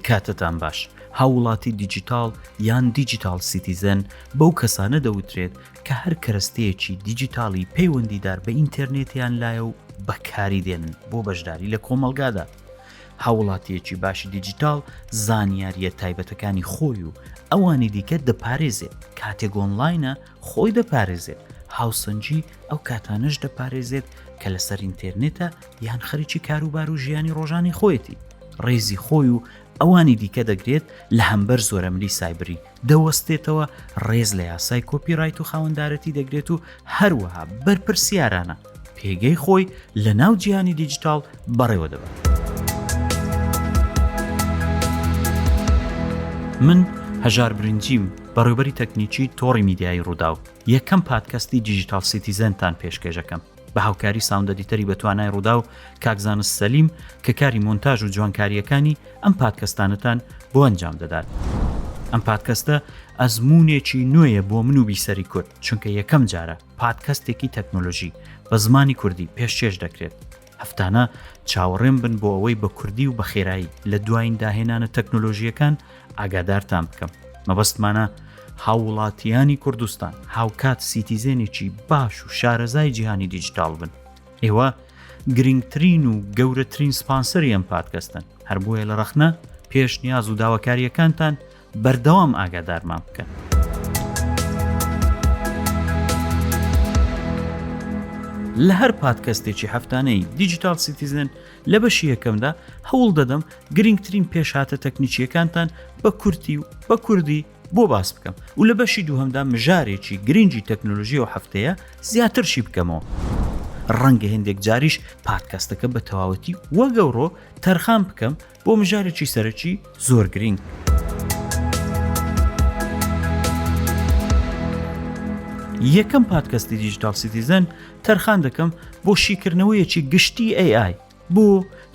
کاتتان باش. هاوڵاتی دیجیتال یان دیجیتال سیتیزن بەو کەسانە دەوترێت کە هەر کەرەستەیەکی دیجیتالی پەیوەندیدار بە ئینتەرنێتیان لایە و بەکاری دێنن بۆ بەشداری لە کۆمەڵگادا. هاوڵاتیەکی باشی دیجیتال زانیاریە تایبەتەکانی خۆی و ئەوانی دیکە دەپارێزێت. کاتێک ئۆنلاینە خۆی دەپارێزێت. هاوسەنجی ئەو کاتانەش دەپارێزێت کە لەسەر ئینتەرنێتە یان خەریکی کاروبار و ژیانی ڕۆژانی خۆیەتی. ڕێزی خۆی و ئەوانی دیکە دەگرێت لە هەمبەر زۆرەملی سایبری دەوەستێتەوە، ڕێز لە یاسای کۆپیڕایت و خاوەندارەتی دەگرێت و هەروەها بەرپرسیارانە پێگەی خۆی لە ناو جیهانی دیجیتال بەڕێوە دەبێت. من هەژار برنجیم بەڕێوەبەری تەکنیکی تۆڕی میدیایی ڕووداو. یەکەم پادکەستی دیجیتال سیتیزنتان پێشکەشەکەم بە هاوکاری ساوندەدیتەری بەتوانای ڕووداو کاکزانست سەلیم کە کاری مۆنتاژ و جوانکاریەکانی ئەم پادکەستانتان بۆ ئەنجام دەدات. ئەم پادکەستە ئەزموونێکی نوێیە بۆ من و بیسەری کورد، چونکە یەکەم جارە پادکەستێکی تەکنۆلۆژی بە زمانی کوردی پێشکەش دەکرێت. هەفتانە چاوەڕێم بن بۆ ئەوەی بە کوردی و بە خێرایی لە دوایین داهێنانە تەکنۆلۆژیەکان ئاگادارتان بکەم. مەبەستمانە هاوڵاتیانی کوردستان هاوکات سیتیزێنێکی باش و شارەزای جیهانی دیجیتال بن. ئێوە گرنگترین و گەورەترین سپانسەری ئەم پادکەستن. هەر بۆیە لە ڕەخنە پێش نیاز و داواکاریەکانتان بەردەوام ئاگادارمان بکەن. لە هەر پادکەستێکی هەفتانەی دیجیتال سیتیزن لە بەشی یەکەمدا هەوڵ دەدەم گرنگترین پێشهاتە تەکنیکیەکانتان بە کورتی و بە کوردی بۆ باس بکەم و لە بەشی دووهەمدا مژارێکی گرنگی تەکنۆلۆژی و هەفتەیە زیاترشی بکەمەوە. ڕەنگە هێندێک جاریش پادکەستەکە بە تەواوەتی وە گەورۆ تەرخان بکەم بۆ مژارێکی سەرەکی زۆر گرنگ. یەکەم پادکەستی دیجیتال سیتیزن تەرخان دەکەم بۆ شیکردنەوەیەکی گشتی AI بۆ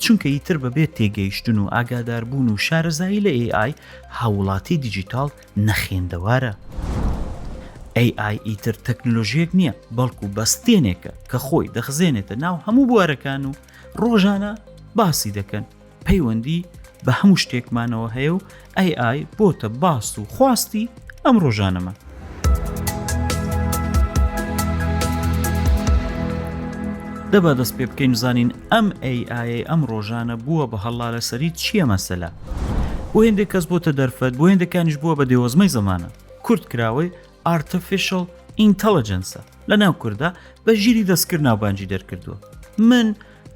چونکە ئیتر بەبێت تێگەیشتن و ئاگاداربوون و شارەزایی لە AI هاوڵاتی دیجیتال نەخێندەوارە. AI ئیتر تەکنۆلۆژیەک نییە، بەڵکو بەستێنێکە کە خۆی دەخزێنێتە ناو هەموو بوارەکان و ڕۆژانە باسی دەکەن. پەیوەندی بە هەموو شتێکمانەوە هەیە و AI بۆتە باس و خواستی ئەم ڕۆژانەمە. دەبا دەست پێ بکەین زانین ئەم AI ئەم ڕۆژانە بووە بە هەڵا لەسەری چییە مەسەلە. بۆ هێندێک کەس بۆتە دەرفەت، بۆ هێندەکانیش بووە بە دێوەزمەی زەمانە. کورد کراوەی Artificial Intelligence لە ناو کووردا بە ژیری دەستکرد ناوبانجی دەرکردووە. من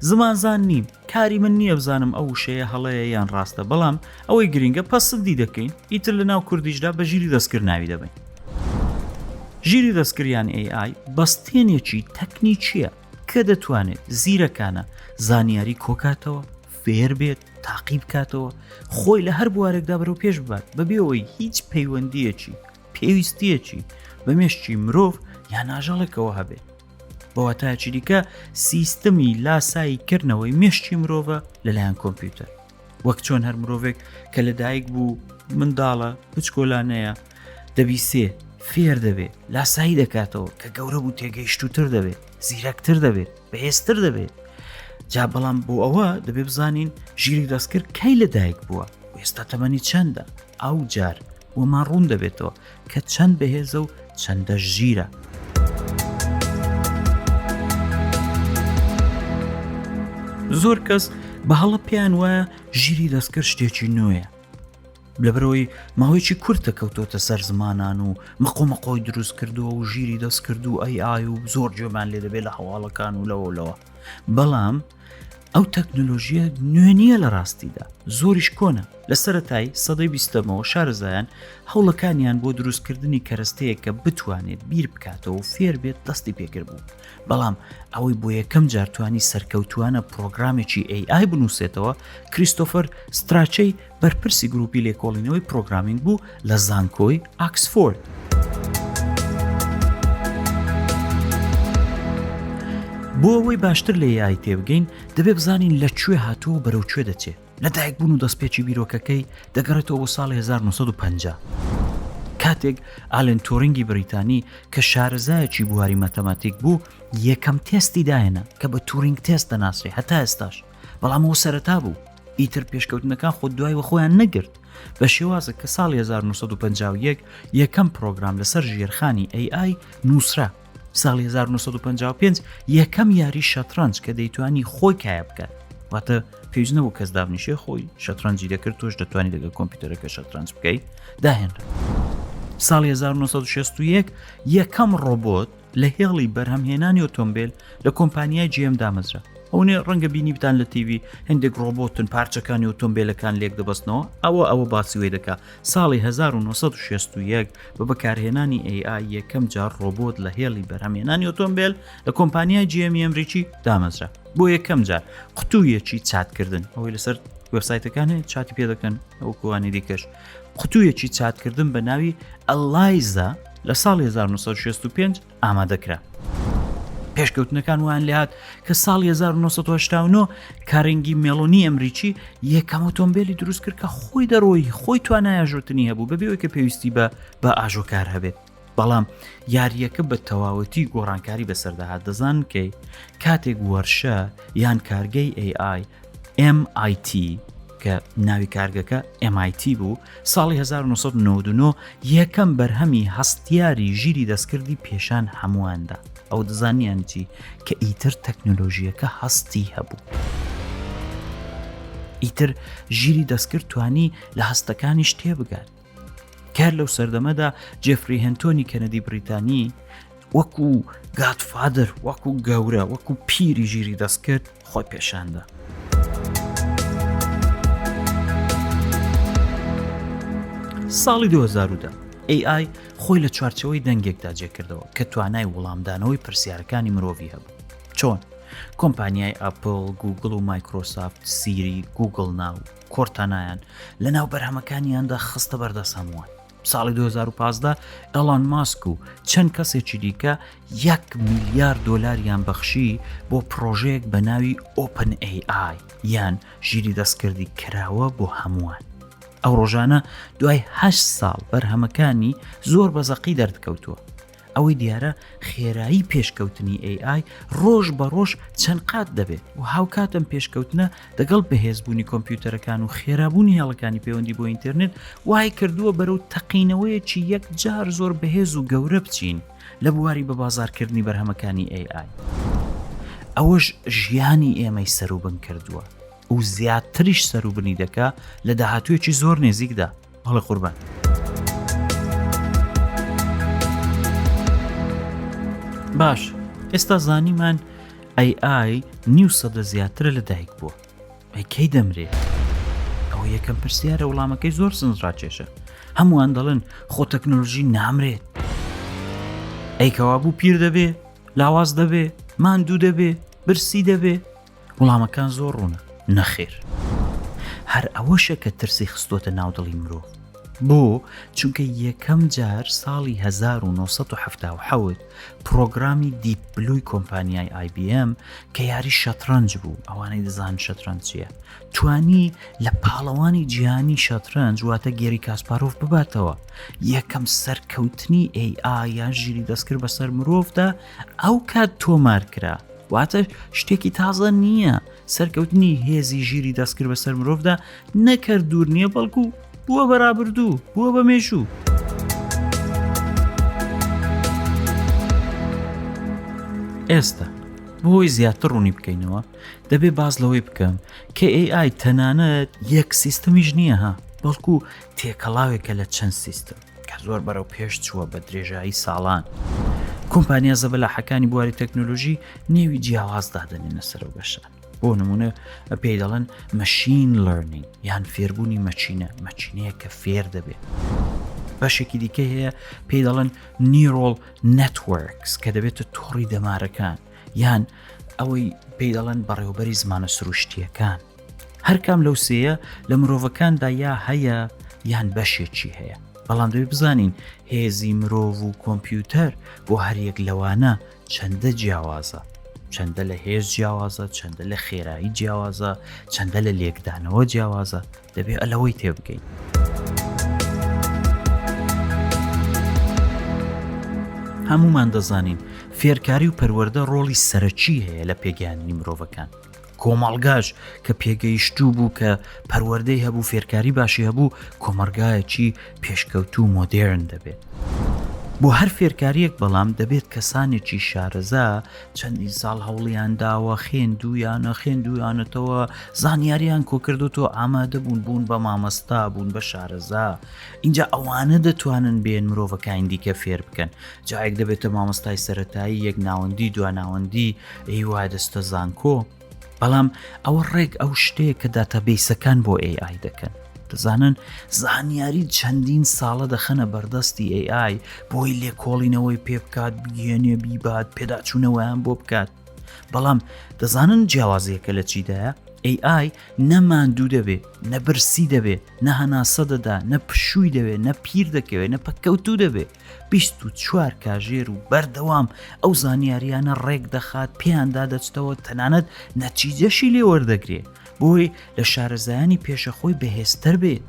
زمانزان نیم، کاری من نییە بزانم ئەو شەیە هەڵەیە یان ڕاستە، بەڵام ئەوەی گرینگە پەسەندی دەکەین ئیتر لە ناو کوردیشدا بە ژیری دەستکرد ناوی دەبین. ژیری دەستکردیان AI بەستێنێکی تەکنیکیە کە دەتوانێت زیرەکانە زانیاری کۆکاتەوە، فێر بێت، تاقی بکاتەوە، خۆی لە هەر بوارێکدا بەرەو پێش ببات بەبێەوەی هیچ پەیوەندیەکی پێویستیەکی بە مێشتی مرۆڤ یان ئاژەڵێکەوە هەبێت. بەواتایەکی دیکە سیستەمی لاسایی کردنەوەی مێشتی مرۆڤە لەلایەن کۆمپیوتەر. وەک چۆن هەر مرۆڤێک کە لەدایک بوو منداڵە بچکۆلانەیە دەبیسێ فێر دەبێت، لاسایی دەکاتەوە، کە گەورە بوو تێگەیشتووتر دەبێت، زیرەکتر دەبێت، بەهێزتر دەبێت. جا بەڵام بۆ ئەوە دەبێ بزانین ژیری دەستکرد کەی لەدایک بووە و ئێستا تەمەنی چەندە. ئەو جار وەمان ڕوون دەبێتەوە کە چەند بەهێزە و چەندە ژیرە. زۆر کەس بە هەڵە پێیان وایە ژیری دەستکرد شتێکی نوێیە، لەبەرەوەی ماوەیەکی کورتە کەوتۆتە سەر زمانان و مەقۆمەقۆی دروست کردووە و ژیری دەست کرد و AI و زۆر جێمان لێ دەبێت لە هەواڵەکان و لەوە. بەڵام ئەو تەکنۆلۆژیە نوێ نییە لە ڕاستیدا، زۆریش کۆنە. لە سەرەتای سەدەی 20ەمەوە شارەزایان هەوڵەکانیان بۆ دروستکردنی کەرەستەیە کە بتوانێت بیر بکاتەوە و فێر بێت دەستی پێکرد بوو. بەڵام ئەوەی بۆ یەکەم جارتوانی سەرکەوتوانە پرۆگرامێکی AI بنووسێتەوە کریستۆفەر ستراچەی بەرپرسی گروپی لێکۆڵینەوەی پرۆگرامینگ بوو لە زانکۆی ئاکسفۆرد. بۆ ئەوەی باشتر لە AI تێبگەین دەبێ بزانین لەکوێ هاتووە بەرەو کوێ دەچێت. لەدایک بوون و دەستپێکی بیرۆکەکەی دەگەڕێتەوە بۆ ساڵی 1950. کاتێک ئالن تۆرینگی بریتانی کە شارەزایەکی بواری مەتەماتیک بوو یەکەم تێستی داهێنا کە بە تورینگ تێست دەناسرێ هەتا ئێستاش، بەڵام ئەوە سەرەتا بوو. ئیتر پێشکەوتنەکان خۆ دوای خۆیان نەگرت بە شێوازە کە ساڵی 1951 یەکەم پرۆگرام لەسەر ژێرخانی AI نووسرا. ساڵی 1955 یەکەم یاری شەترەنج کە دەیتوانی خۆی کایە بکات، واتە پێویست نەبوو کەس دابنیشێ خۆی شەترەنجی دەکرد، تۆش دەتوانانی لەگەڵ کۆمپیوتەرەکە شەترەنج بکەیت، داهێنرا. ساڵی 1961 یەکەم ڕۆبۆت لە هێڵی بەرهەمهێنانی ئۆتۆمبیل لە کۆمپانیای GM دامەزرا. ئەوێ ڕەنگە بینی بتان لە تیڤ هەندێک ڕۆبۆتن پارچەکانی ئۆتۆمبیلەکان لێک دەبەستنەوە، ئەوە باسی وێ دەکا. ساڵی 1961 بە بەکارهێنانی AI یەکەم جار ڕۆبۆت لە هێڵی بەرهەمهێنانی ئۆتۆمبیل لە کۆمپانیای GM ئەمریکی دامەزرا. بۆ یەکەم جار قوتوویەکی چاتکردن، ئەوەی لەسەر وێبسایتەکان هەیە چاتی پێ دەکەن ئەو کوانی دیکەش، قوتوویەکی چاتکردن بە ناوی ئەلایزا لە ساڵی 1965 ئامادەکرا. پێشکەوتنەکان وان لات کە ساڵی 1989 کارنگی مێڵۆنی ئەمریکی یەکەم ئۆتۆمبیلی دروست کرد کە خۆی دەڕۆی خۆی توانای ئاژۆتنی هەبوو بەبێەوەی کە پێویستی بە ئاژۆکار هەبێت. بەڵام یاریەکە بە تەواوەتی گۆڕانکاری بەسەرداهات. دەزان کەی کاتێک وەرشە یان کارگەی AI MIT کە ناوی کارگەکە MIT بوو، ساڵی 1999 یەکەم بەرهەمی هەستیاری ژیری دەستکردی پێشان هەموواندا. ئەو دەزانیان چی کە ئیتر تەکنۆلۆژیەکە هەستی هەبوو. ئیتر ژیری دەستکرد توانی لە هەستەکانیش تێبگات. کار لەو سەردەمەدا جێفری هەنتۆنی کەنەدی بریتانی وەکو گادفادر، وەکو گەورە، وەکو پیری ژیری دەستکرد خۆی پێشاندا. ساڵی 2010 AI خۆی لە چوارچەوەی دەنگێکدا جێکردەوە کە توانای وەڵامدانەوەی پرسیارەکانی مرۆڤی هەبوو. چۆن؟ کۆمپانیای ئەپل، گوگل و مایکرۆسافت، سیری، گوگل ناو، کۆرتانایان لە ناو بەرهەمەکانیاندا خستە بەردەسەموان. ساڵی 2015 ئەلان ماسک و چەند کەسێکی دیکە $1 میلیارد بەخشی بۆ پرۆژەیەک بە ناوی OpenAI یان ژیری دەستکردی کراوە بۆ هەمووان. ئەو ڕۆژانە دوای 8 ساڵ بەرهەمەکانی زۆر بەزەقی دەردکەوتووە. ئەوەی دیارە خێرایی پێشکەوتنی AI ڕۆژ بە ڕۆژ چەند قات دەبێت و هاوکاتم پێشکەوتنە دەگەڵ بەهێزبوونی کۆمپیوتەرەکان و خێرابوونی هێڵەکانی پەیوەندی بۆ ئینتەرنێت وای کردووە بەرەو تەقینەوەیەکی یەک جار زۆر بەهێز و گەورە بچین لە بواری بە بازارکردنی بەرهەمەکانی AI. ئەوەش ژیانی ئێمەی سەروبن کردووە و زیاتریش سەروبنی دەکا لە داهاتوویەکی زۆر نێزیکدا. هەڵە قوربان. باش، ئێستا زانیمان AI 900 زیاترە لە دایک بووە. کەی دەمرێ؟ ئەوە یەکەم پرسیارە وەڵامەکەی زۆر سنجڕاکێشە. هەمووان دەڵێن خۆ تەکنۆلۆژی نامرێت. ئەیکەوا بوو پیر دەبێ، لاواز دەبێ، ماندوو دەبێ، برسی دەبێ. وەڵامەکان زۆر ڕوونە. نەخێر. هەر ئەوەشە کە ترسی خستۆتە ناودڵی مرۆڤ. بۆ چونکە یەکەم جار ساڵی 1970 پرۆگرامی دیپ بلوی کۆمپانیای IBM کە یاری شەترەنج بوو، ئەوانەی دەزان شەترەنج چییە، توانی لە پاڵەوانی جیهانی شەترەنج واتە گێری کاسپارۆف بباتەوە. یەکەم سەرکەوتنی AI یان ژیری دەستکرد بەسەر مرۆڤدا ئەو کات تۆمار کرا. واتە شتێکی تازە نییە. سەرکەوتنی هێزی ژیری دەستکرد بەسەر مرۆڤدا نەکرد دوور نییە، بەڵکو بووە بەرابردوو، بووە بە مێژوو. ئێستا بۆی زیاتر ڕوونی بکەینەوە دەبێ باز لەوەی بکەم کە AI تەنانەت یەک سیستەمیش نییە ها، بەڵکو تێکەڵاوێکە لە چەند سیستم کە زۆر بەرەو پێش چووە بە درێژایی ساڵان. کۆمپانیا زەبەلاحەکانی بواری تەکنۆلۆژی نێوی جیاواز دادەنێنە سەرەوە بەشان. بۆ نمونە پێی دەڵێن مەشین لەرنینگ یان فێربوونی مەچینەیە کە فێر دەبێت. بەشێکی دیکە هەیە پێی دەڵێن نیرۆڵ نەتوەرکس کە دەبێتە تۆڕی دەمارەکان یان ئەوەی پێی دەڵێن بەڕێوەبەری زمانە سروشتیەکان. هەرکام لەو سێیە لە مرۆڤەکاندا یا هەیە یان بەشێکی هەیە. بەڵام دەبێت بزانین هێزی مرۆڤ و کۆمپیوتەر بۆ هەریەک لەوانە چەندە جیاوازە. چەندە لە هێز جیاوازە، چەندە لە خێرایی جیاوازە، چەندە لە لێکدانەوە جیاوازە. دەبێت ئەلەوەی تێبگەین. هەمومان دەزانین فێرکاری و پەروەردە ڕۆڵی سەرەکی هەیە لە پێگەیاندنی مرۆڤەکان. کۆمەڵگاش کە پێگەیشتوو بوو کە پەروەردەی هەبوو فێرکاری باشی هەبوو کۆمەرگایەکی پێشکەوتو و مۆدێرن دەبێت بۆ هەر فێرکاریەک بەڵام دەبێت کەسانێکی شارەزا چەندین ساڵ هەوڵیان داوە خوێندویانەتەوە زانیاریان کۆکردوتەوە ئامادە بوون بە مامەستا بوون بە شارەزا اینجا ئەوانە دەتوانن بێن مرۆڤەکانی دیکە فێر بکەن جایەک دەبێتە مامەستای سەرەتایی یەک ناوەندی دواناوەندی وای دەستە زانکۆ بەڵام ئەوە ڕێک ئەو شتەیە کە داتابیسەکان بۆ AI دەکەن دەزانن زانیاری چەندین ساڵە دەخەنە بەردەستی AI بۆی لێکۆڵینەوەی پێ بکات بگەێنێ بیبات پێداچوونەوەیان بۆ بکات بەڵام دەزانن جیاوازیەکە لە چیدایە AI نەماندوو دەبێ نەبرسی دەبێ نە هەناسە دەدا نە پشووی دەوێ نە پیر دەکەوێت نە پەکەوتوو دەبێ 24 کاژێر و بەردەوام ئەو زانیاریانە ڕێک دەخات پێیاندا دەچتەوە تەنانەت نەتیجەشی لێ وەردەگرێ بۆی لە شارەزایانی پێشەخۆی بەهێزتر بێت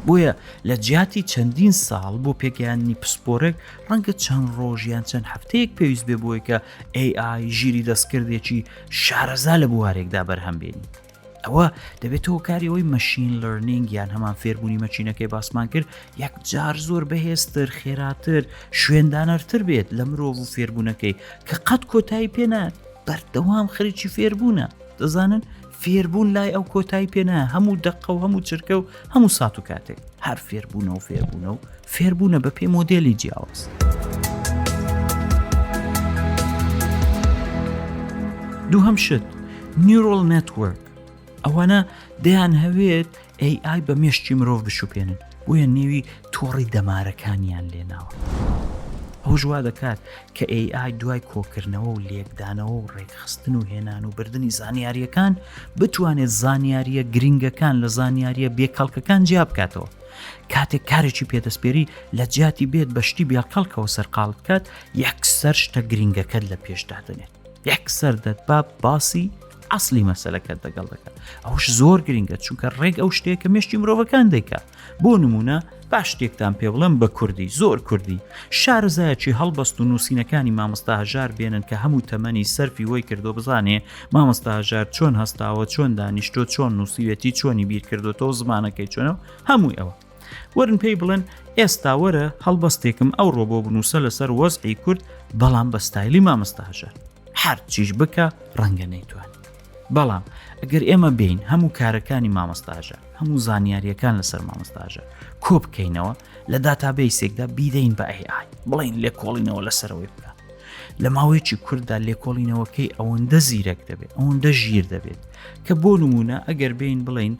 بۆیە لە جیاتی چەندین ساڵ بۆ پێگەیاندنی پسپۆرێک ڕەنگە چەند ڕۆژیان چەند هەفتەیەک پێویست بێ بۆی کە AI ژیری دەستکردێکی شارەزا لە بوارێکدا بەرهەم بێنی ئەوە دەبێتەوە کاریەوەی مەشین لەرنینگ یان هەمان فێربوونی مەچینەکەی باسمان کرد یەکجار زۆر بەهێزتر خێراتر شوێندانەرتر بێت لە مرۆڤ و فێربوونەکەی کە قەت کۆتایی پێنات بەردەوام خەریکی فێربوونە دەزانن فێربوون لای ئەو کۆتایی پێنە هەموو دقە و هەموو چرکە و هەموو سات و کاتێک هەر فێربوونە و فێربوونە بە پێی مۆدێلی جیاواز دووهەم شت نیورۆل نێتوەرک ئەوانە دەیان هەوێت AI بە مێشتی مرۆڤ بشوپێنن بۆیە نێوی تۆڕی دەمارەکانیان لێناوە ئەو ژوا دەکات کە AI دوای کۆکردنەوە و لێکدانەوە و ڕێکخستن و هێنان و بردننی زانیاریەکان بتوانێت زانیاریە گرنگەکان لە زانیاریە بێکەڵکەکان جیا بکاتەوە کاتێک کارێکی پێدەستپێری لە جیاتی بێت بەشتی بیاکەڵکەوە سەرقاڵ بکات یەکسەر شتە گرنگەکەت لە پێشدادنێت یەکسەر دەتبا باسی ئەسلی مەسەلەکەت دەگەڵ دەکات ئەوش زۆر گرنگە چونکە ڕێک ئەو شتێک کە مێشتی مرۆڤەکان دەیکات بۆ نمونە باش شتێکتان پێ بڵێم بە کوردی زۆر کوردی شارەزایەکی هەڵبەست و نووسینەکانی مامۆستا هەژار بێنن کە هەموو تەمەنی سەرفی وەی کردو بزانێ مامۆستا هەژار چۆن هەستاوە چۆن دانیشتۆ چۆن نووسیوێتی چۆنی بیر کردوتەوە زمانەکەی چۆنەوە هەمووی ئەوە وەرن پێی بڵێن ئێستا وەرە هەڵبەستێکم ئەو ڕۆبۆ بنووسە لەسەر وەزعی کورد بەڵام بە ستایلی مامۆستا هەژار هەر چیش بکە ڕەنگە نەیتوان بەڵام ئەگەر ئێمە بین هەموو کارەکانی مامۆستا هەژار هەموو زانیاریەکان لەسەر مامۆستا هەژار کۆ بکەینەوە لە داتابیسێکدا بیدەین بە AI بڵین لێکۆڵینەوە لەسەرەوەی بکە لە ماوەیەکی کووردا لێکۆڵینەوەکەی ئەوەندە زیرەک دەبێت ئەوەندە ژیر دەبێت کە بۆ نمونە ئەگەر بین بڵین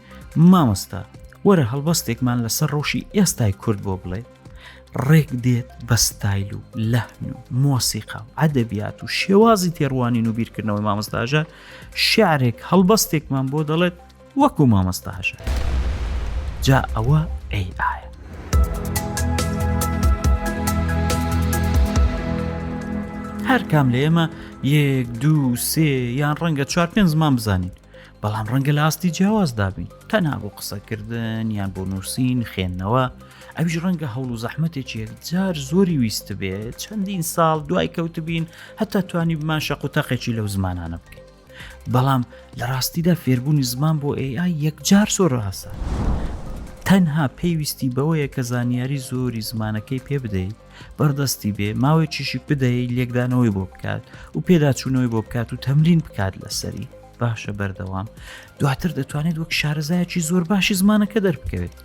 مامۆستا وەرە هەڵبەستێکمان لەسەر ڕۆژی ئێستای کورد بۆ بڵێ ڕێک دێت بە ستایل و لەحن و مۆسیقا و عەدەبیات و شێوازی تێڕوانین و بیرکردنەوەی مامۆستا هەژار شیعرێک هەڵبەستێکمان بۆ دەڵێت وەکو مامۆستا هەژار جا ئەوە AI هەر کام لە ئێمە 1 2 3 یان ڕەنگە 4-5 زمان بزانین بەڵام ڕەنگە لە ئاستی جیاواز دابین تەنها بۆ قسەکردن یان بۆ نووسین خوێندنەوە ئەویش ڕەنگە هەوڵ و زەحمەتێکی یەکجار زۆری ویستە بێت چەندین ساڵ دوای کەوتبین هەتا توانی بمان شەق و تەقێکی لەو زمانانە بکەین بەڵام لە ڕاستیدا فێربوونی زمان بۆ AI یەکجار زۆر ڕاستە تەنها پێویستی بەوەیە کە زانیاری زۆری زمانەکەی پێ بدەیت بەردەستی بێ ماوەیەکیشی بدەیت لێکدانەوەی بۆ بکات و پێداچوونەوەی بۆ بکات و تەمرین بکات لەسەری باشە بەردەوام دواتر دەتوانێت وەک شارەزایەکی زۆر باشی زمانەکە دەربکەوێت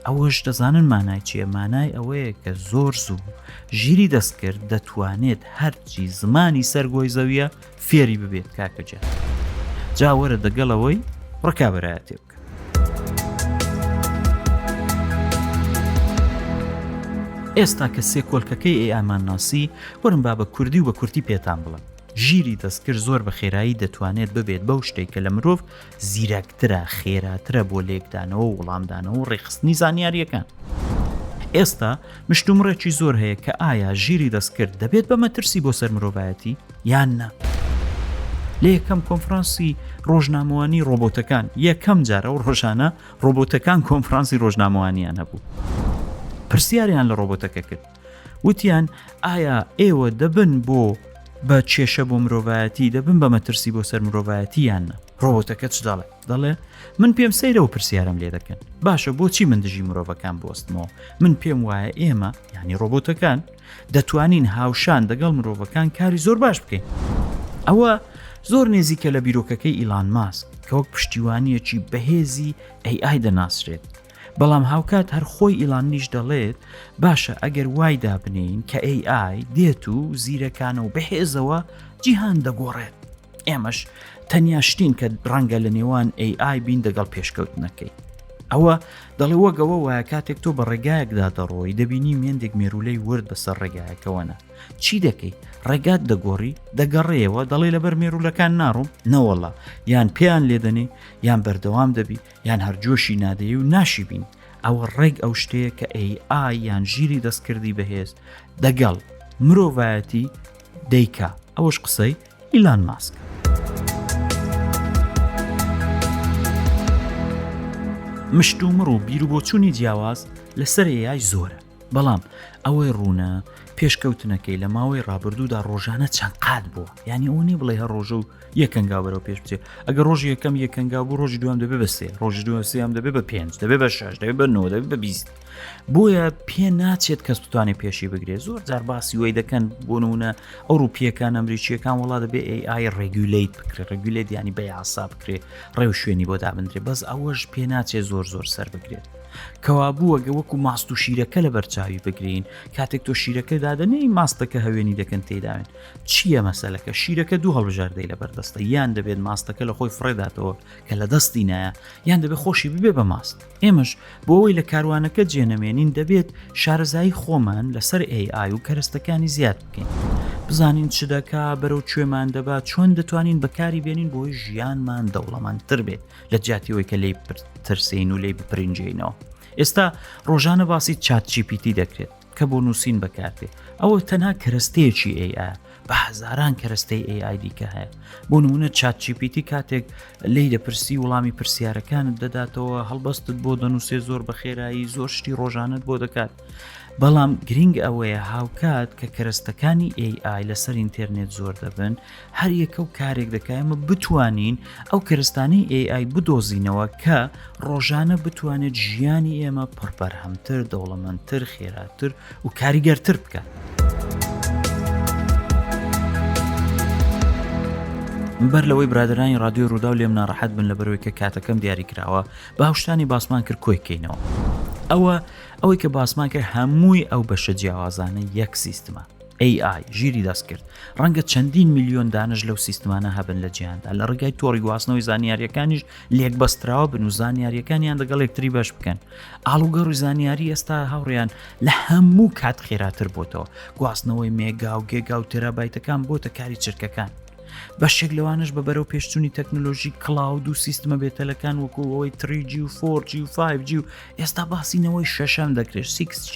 ئەوەش دەزانن مانای چییە مانای ئەوەیە کە زۆر زوو ژیری دەستکرد دەتوانێت هەرچی زمانی سەرگۆی زەویە فێری ببێت کاکەجا جاوەرە دەگەڵەوەی ڕکابەرایەتێ بکە ئێستا کە سێ کۆلکەکەی ئێمان ناسی وەرم با بە کوردی و بە کورتی پێتان بڵم ژیری دەستکرد زۆر بە خێرایی دەتوانێت ببێت بەو شتێک کە لە مرۆڤ زیرەکترە خێراترە بۆ لێکدانەوە و وەڵامدانەوە و ڕێخستنی زانیاریەکان ئێستا مشتومڕێکی زۆر هەیە کە ئایا ژیری دەستکرد دەبێت بە مەترسی بۆ سەر مرۆڤایەتی یان نە لە یەکەم کۆنفرانسی ڕۆژنامەوانی ڕۆبۆتەکان یەکەم جارە و ڕۆژانە ڕۆبۆتەکان کۆنفرانسی ڕۆژنامەوانیان هەبوو پرسیاریان لە ڕۆبۆتەکە کرد وتیان ئایا ئێوە دەبن بۆ بە کێشە بۆ مرۆڤایەتی دەبن بە مەترسی بۆ سەر مرۆڤایەتی یان نە ڕۆبۆتەکە چ دەڵێ من پێم سەیرە و پرسیارم لێ دەکەن باشە بۆچی من دژی مرۆڤەکان بۆستمەوە من پێم وایە ئێمە یعنی ڕۆبۆتەکان دەتوانین هاوشان دەگەڵ مرۆڤەکان کاری زۆر باش بکەین. ئەوە زۆر نێزیکە لە بیرۆکەکەی ئیلان ماسک کە وەک پشتیوانیەکی بەهێزی AI دەناسرێت. بەڵام هاوکات هەر خۆی ئیلانیش دەڵێت باشە ئەگەر وای دابنین کە AI دێت و زیرەکانە و بەهێزەوە جیهان دەگۆڕێت. ئێمەش تەنیا شتین کە ڕەنگە لە نێوان AI بین دەگەڵ پێشکەوتنەکەی. ئەوە دەڵێ وەگەوە وایە کاتێک تۆ بە ڕێگایەکدا دەڕۆی دەبینی مێندێک مێرولەی ورد بەسەر ڕێگایەکەوەنە. چی دەکەی؟ ڕێگات دەگۆڕی دەگەڕێەوە دەڵێ لەبەر مێرولەکان ناڕوم نەوەڵا یان پێیان لێدەنێ یان بەردەوام دەبی یان هەرجۆشی نادەیە و ناشی بین. ئەوە ڕێگ ئەو شتەیە کە AI یان ژیری دەستکردی بەهێز دەگەڵ مرۆڤایەتی دەیکا. ئەوەش قسەی ئیلان ماسک. مشتومڕ و بیر و بۆچوونی جیاواز لەسەر AI زۆرە بەڵام ئەوەی ڕوونە پێشکەوتنەکەی لە ماوەی ڕابردوودا ڕۆژانە چەند قات بووە یعنی ئەوەی بڵێ هەر ڕۆژە و یەکەنگا بەرەو پێش بچێت ئەگەر ڕۆژی یەکەم یەکەنگا بوو ڕۆژی دوام دەبێت بە 3 ڕۆژی دوام سێم دەبێت بە 5 دەبێت بە 6 دەبێت بە 9 دەبێت بە 20 بۆیە پێ ناچێت کەس بتوانێت پێشی بگرێت. زۆر جار باسی وەی دەکەن بۆ نمونە ئەوروپیەکان ئەمریکیەکان وڵا دەبێت AI ڕێگولیت بکرێت ڕێگولیت ینی بە یاسا بکرێت ڕێو شوێنی بۆ دابدرێت بەس ئەوەش پێ ناچێت زۆر سەر بگرێت. کەوابووەگە وەکو ماست و شیرەکە لە بەرچاوی بگرین کاتێک تۆ شیرەکە دادەنێ ماستەکە هەوێنی دەکەن تێداوێن چییە مەسەلەکە شیرەکە دوو هەڵبژاردەی لە بەردەستە یان دەبێت ماستەکە لە خۆی فڕێداتەوە کە لە دەستی نایە یان دەبێت خۆشی ببێ بە ماست. ئێمەش بۆ ئەوەی لە کاروانەکە جێنەمێنین دەبێت شارەزایی خۆمان لەسەر AI و کەرەستەکانی زیاد بکەین بزانین چ دەکا بەرەو کوێمان دەبات چۆن دەتوانین بەکاری بێنین بۆی ژیانمان دەوڵەماندتر بێت لە جیاتیەوەی کە لی ترسین و لی بپرینجێنەوە. ئێستا ڕۆژانە باسی ChatGPT دەکرێت کە بۆ نووسین بەکاربێت ئەوە تەنها کەرەستەیەکی AI بە هەزاران کەرەستەی AI دیکە هەیە. بۆ نمونە ChatGPT کاتێک لی دەپرسی وەڵامی پرسیارەکانت دەداتەوە هەڵبەستت بۆ دەنووسێ زۆر بە خێرایی زۆر شتی ڕۆژانت بۆ دەکات. بەڵام گرنگ ئەوەیە هاوکات کە کەرەستەکانی AI لەسەر ئینتەرنێت زۆر دەبن هەر یەکە و کارێک دەکایمە بتوانین ئەو کەرەستانی AI بدۆزینەوە کە ڕۆژانە بتوانێت ژیانی ئێمە پڕبەرهەمتر دەوڵەمەندتر خێراتر و کاریگەرتر بکات. بەر لەوەی برادرانی رادیۆ ڕوودا و لێم ناڕەحەت بن لەبەرەوەی کە کاتەکەم دیاری کراوە بە هەوشتانی باسمان کرد کۆی بکەینەوە. ئەوەی کە باسمان کرد هەمووی ئەو بەشە جیاوازانە یەک سیستمە AI ژیری دەست کرد ڕەنگە چەندین میلیۆن دانش لەو سیستمانە هەبن لە جیهاندا لە ڕێگای تۆڕی گواستنەوەی زانیاریەکانیش لێک بەستراوە بن و زانیاریەکانیان دەگەڵ یەکتری باش بکەن. ئاڵوگەڕی زانیاری ئێستا هەوڕیان لە هەموو کات خێراتر بۆتەوە گواستنەوەی مێگا و گێگا و تێرابایتەکان بۆتە کاری چرکەکان. بەشێک لەوانش بە بەرەو پێشچوونی تەکنۆلۆژی کلااود و سیستمە بێتەلەکان وەکو ئەوەی 3G و 4G و 5G و ئێستا باسینەوەی شەشەم دەکرێت 6G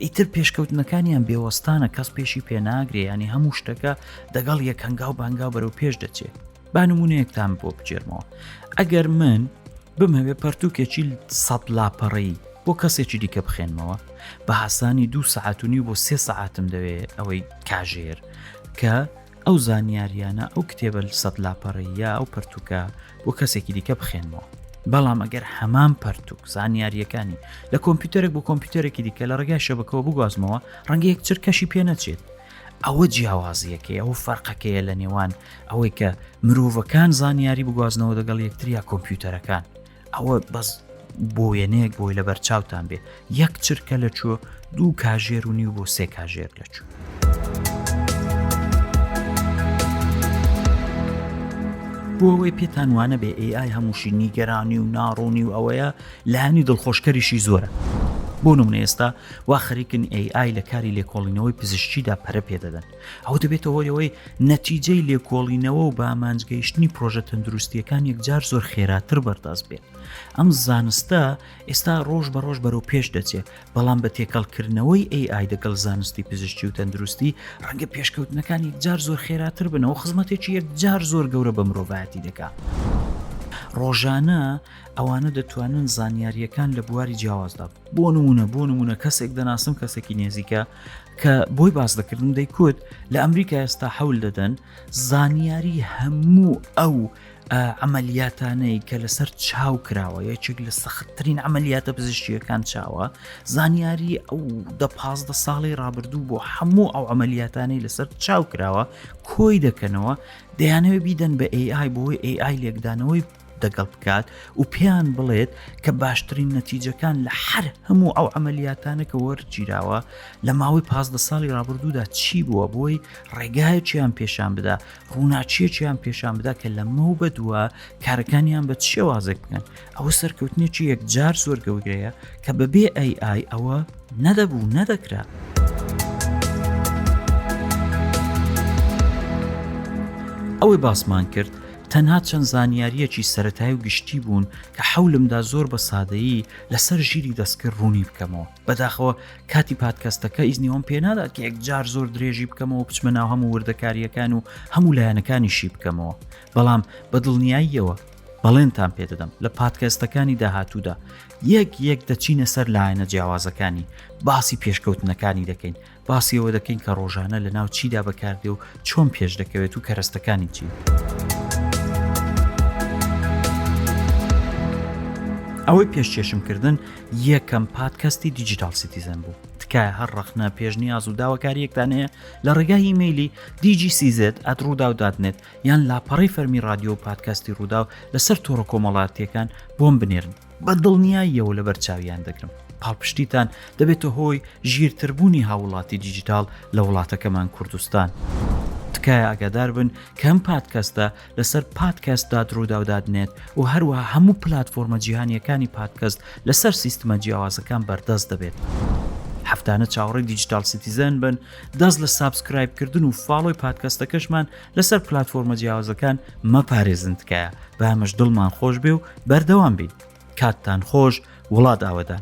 ئیتر پێشکەوتنەکانیان بێوەستانە کەس پێشی پێناگرێ ینی هەموو شتەکە دەگەڵ یەک هەنگاو بانگاو بەرەو پێش دەچێت. با نمونەیەکتان بۆ بجێرمەوە ئەگەر من بمەوێ پەرتووکێکی 100 لاپەڕەیی بۆ کەسێکی دیکە بخێنمەوە بە هاسانی 2 سەعات و نیو بۆ 3 سەعاتم دەوێت ئەوەی کاژێر کە ئەو زانیاریانە ئەو کتێبە 100 لاپەڕەیە ئەو پەرتووکە بۆ کەسێکی دیکە بخێنمەوە. بەڵام ئەگەر هەمان پەرتووک زانیاریەکانی لە کۆمپیوتەرێک بۆ کۆمپیوتەرێکی دیکە لە ڕێگای شەبەکەوە بگوازمەوە ڕەنگە یەک چرکەشی پێ نەچێت. ئەوە جیاوازیەکەی ئەو فەرقەکەیە لە نێوان ئەوەی کە مرۆڤەکان زانیاری بگوازنەوە دەگەڵ یەکتریا کۆمپیوتەرەکان. ئەوە بەس بۆ وێنەیەک بۆی لە بەرچاوتان بێ یەک چرکە لە چوە 2 کاژێر و نیو بۆ 3 کاژێر لە چوو. بۆ ئەوەی پێتانوانە بێ AI هەمووشی نیگەرانی و ناڕوونی و ئەوەیە لایانی دڵخۆشکەریشی زۆرە. بۆ نمونە ئێستا وا خەریکن AI لە کاری لێکۆڵینەوەی پزیشکیدا پەرە پێدەدەن. ئەو دەبێتەوە ئەوەی نەتیجەی لێکۆڵینەوە و بە ئامانجگەیشتنی پرۆژە تەندروستیەکان یەکجار زۆر خێراتر بەردەست بێت. ئەم زانستە ئێستا ڕۆژ بە ڕۆژ بەرەو پێش دەچێت بەڵام بە تێکەڵکردنەوەی AI دەگەڵ زانستی پزیشکی و تەندروستی ڕەنگە پێشکەوتنەکان یەکجار زۆر خێراتر بنەوە خزمەتێکی یەکجار زۆر گەورە بە مرۆڤایەتی دەکات. ڕۆژانە ئەوانە دەتوانن زانیاریەکان لە بواری جیاوازدا بۆ نمونە کەسێک دەناسم کەسێکی نێزیکە کە بۆی باز دەکردم دەیکوت لە ئەمریکا ئێستا حەول دەدەن زانیاری هەموو ئەو عملیاتانەی کە لەسەر چاو کراوە یەکێک لە سەختترین عملیاتە پزیشکیەکان چاوە زانیاری ئەو 15 ساڵی ڕابردوو بۆ هەموو ئەو عملیاتانەی لەسەر چاو کراوە کۆی دەکەنەوە دەیانەوێت بیدەن بە AI بۆی AI لێکدانەوەی دەگەڵ بکات و پێیان بڵێت کە باشترین نەتیجەکان لە هەر هەموو ئەو عملیاتانە کە وەرگیراوە لە ماوەی 15 ساڵی ڕابردوودا چی بووە بۆی ڕێگایەکیان پێشان بدا ڕووناچیەکیان پێشان بدا کە لەمە بەدووە کارەکانیان بە چی وازێک بکەن ئەوە سەرکەوتنێکی یەکجار زۆر گەورەیە کە بەبێ AI ئەوە نەدەبوو نەدەکرا. ئەوەی باسمان کرد تەنها چەند زانیاریەکی سەرەتایی و گشتی بوون کە حەولمدا زۆر بە سادەیی لەسەر ژیری دەستکرد ڕوونی بکەمەوە بەداخەوە کاتی پادکەستەکە ئیزنیەوەم پێنادات کە یەکجار زۆر درێژی بکەمەوە بچمە ناو هەموو وردەکاریەکان و هەموو لایەنەکانیشی بکەمەوە بەڵام بە دڵنیاییەوە بەڵێنتان پێدەدەم لە پادکەستەکانی داهاتوودا یەک دەچینە سەر لایەنە جیاوازەکانی باسی پێشکەوتنەکانی دەکەین باسی ئەوە دەکەین کە ڕۆژانە لە ناو چیدا بەکاردێ و چۆن پێش دەکەوێت و کەرەستەکانی چی. ئەوەی پێشکێشمکردن یەکەم پادکەستی دیجیتال سیتیزن بوو تکایە هەر ڕەخنە پێشنیاز و داواکاریەکتان هەیە لە ڕێگای ایمەیلی dgcz@roudaw.net یان لاپەڕەی فەرمی رادیۆ و پادکەستی ڕووداو لەسەر تۆڕە کۆمەڵاتیەکان بۆم بنێرن بە دڵنیاییەوە لە بەرچاویان دەگرم پاڵپشتیتان دەبێتە هۆی ژیرتربوونی هاوڵاتی دیجیتال لە وڵاتەکەمان کوردستان. تکایە ئاگادار بن کە ئەم پادکەستە لەسەر podcast.roudaw.net و هەروەها هەموو پلاتفۆرمە جیهانیەکانی پادکەست لەسەر سیستمە جیاوازەکان بەردەست دەبێت. هەفتانە چاوەڕێی دیجیتال سیتیزن بن دەست لە سابسکرایبکردن و فاڵۆی پادکەستەکەشمان لەسەر پلاتفۆرمە جیاوازەکان مەپارێزن تکایە بە ئەمەش دڵمان خۆش بێ و بەردەوام بین. کاتتان خۆش وڵات ئاوەدان.